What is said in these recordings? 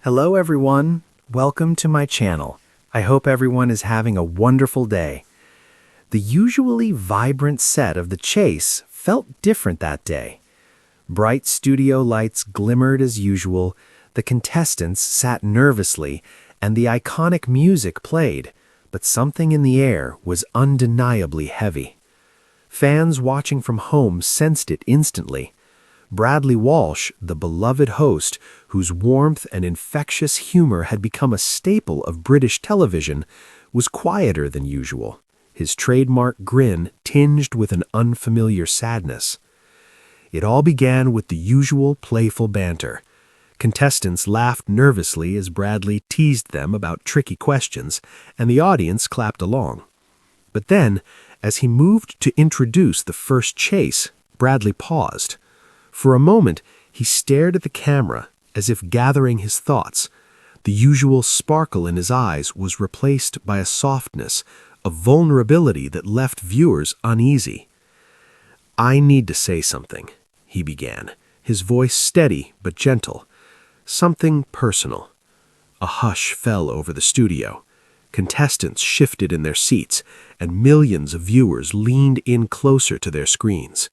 Hello everyone, welcome to my channel. I hope everyone is having a wonderful day. The usually vibrant set of The Chase felt different that day. Bright studio lights glimmered as usual, the contestants sat nervously, and the iconic music played, but something in the air was undeniably heavy. Fans watching from home sensed it instantly. Bradley Walsh, the beloved host, whose warmth and infectious humor had become a staple of British television, was quieter than usual, his trademark grin tinged with an unfamiliar sadness. It all began with the usual playful banter. Contestants laughed nervously as Bradley teased them about tricky questions, and the audience clapped along. But then, as he moved to introduce the first chase, Bradley paused. For a moment, he stared at the camera, as if gathering his thoughts. The usual sparkle in his eyes was replaced by a softness, a vulnerability that left viewers uneasy. "I need to say something," he began, his voice steady but gentle. "Something personal." A hush fell over the studio. Contestants shifted in their seats, and millions of viewers leaned in closer to their screens.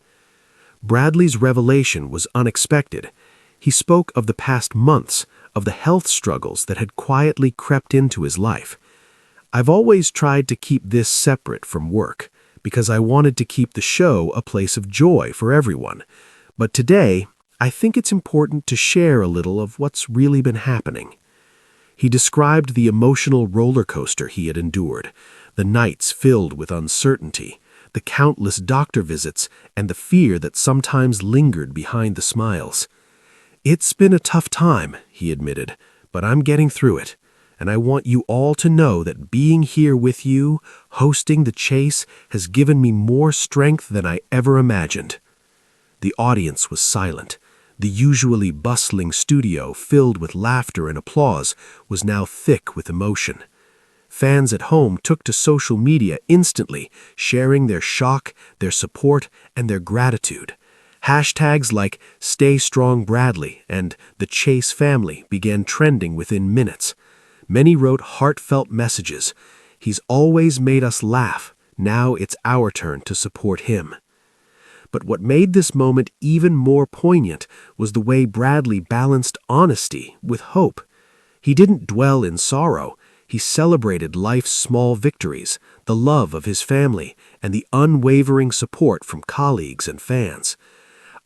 Bradley's revelation was unexpected. He spoke of the past months, of the health struggles that had quietly crept into his life. "I've always tried to keep this separate from work, because I wanted to keep the show a place of joy for everyone. But today, I think it's important to share a little of what's really been happening." He described the emotional roller coaster he had endured, the nights filled with uncertainty, the countless doctor visits, and the fear that sometimes lingered behind the smiles. "It's been a tough time," he admitted, "but I'm getting through it. And I want you all to know that being here with you, hosting The Chase, has given me more strength than I ever imagined." The audience was silent. The usually bustling studio, filled with laughter and applause, was now thick with emotion. Fans at home took to social media instantly, sharing their shock, their support, and their gratitude. Hashtags like "Stay Strong Bradley" and "The Chase Family" began trending within minutes. Many wrote heartfelt messages. "He's always made us laugh. Now it's our turn to support him." But what made this moment even more poignant was the way Bradley balanced honesty with hope. He didn't dwell in sorrow. He celebrated life's small victories, the love of his family, and the unwavering support from colleagues and fans.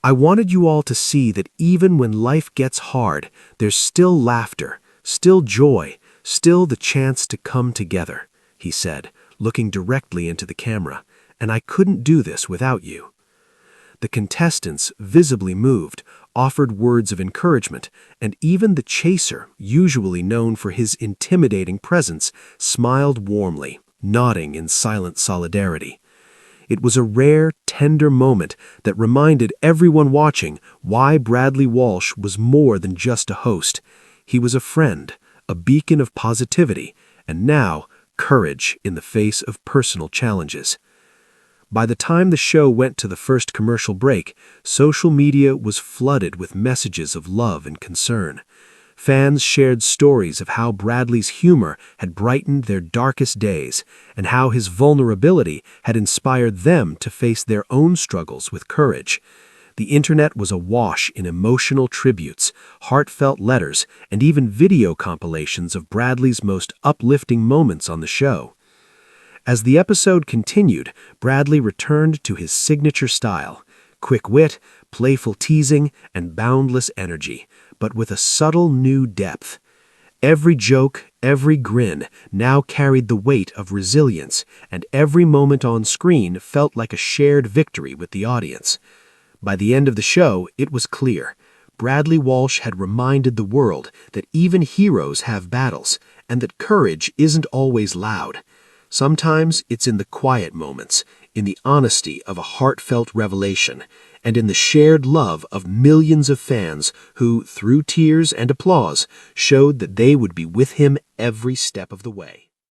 "I wanted you all to see that even when life gets hard, there's still laughter, still joy, still the chance to come together," he said, looking directly into the camera. "And I couldn't do this without you." The contestants, visibly moved, offered words of encouragement, and even the chaser, usually known for his intimidating presence, smiled warmly, nodding in silent solidarity. It was a rare, tender moment that reminded everyone watching why Bradley Walsh was more than just a host. He was a friend, a beacon of positivity, and now, courage in the face of personal challenges. By the time the show went to the first commercial break, social media was flooded with messages of love and concern. Fans shared stories of how Bradley's humor had brightened their darkest days, and how his vulnerability had inspired them to face their own struggles with courage. The internet was awash in emotional tributes, heartfelt letters, and even video compilations of Bradley's most uplifting moments on the show. As the episode continued, Bradley returned to his signature style: quick wit, playful teasing, and boundless energy, but with a subtle new depth. Every joke, every grin now carried the weight of resilience, and every moment on screen felt like a shared victory with the audience. By the end of the show, it was clear. Bradley Walsh had reminded the world that even heroes have battles, and that courage isn't always loud. Sometimes it's in the quiet moments, in the honesty of a heartfelt revelation, and in the shared love of millions of fans who, through tears and applause, showed that they would be with him every step of the way.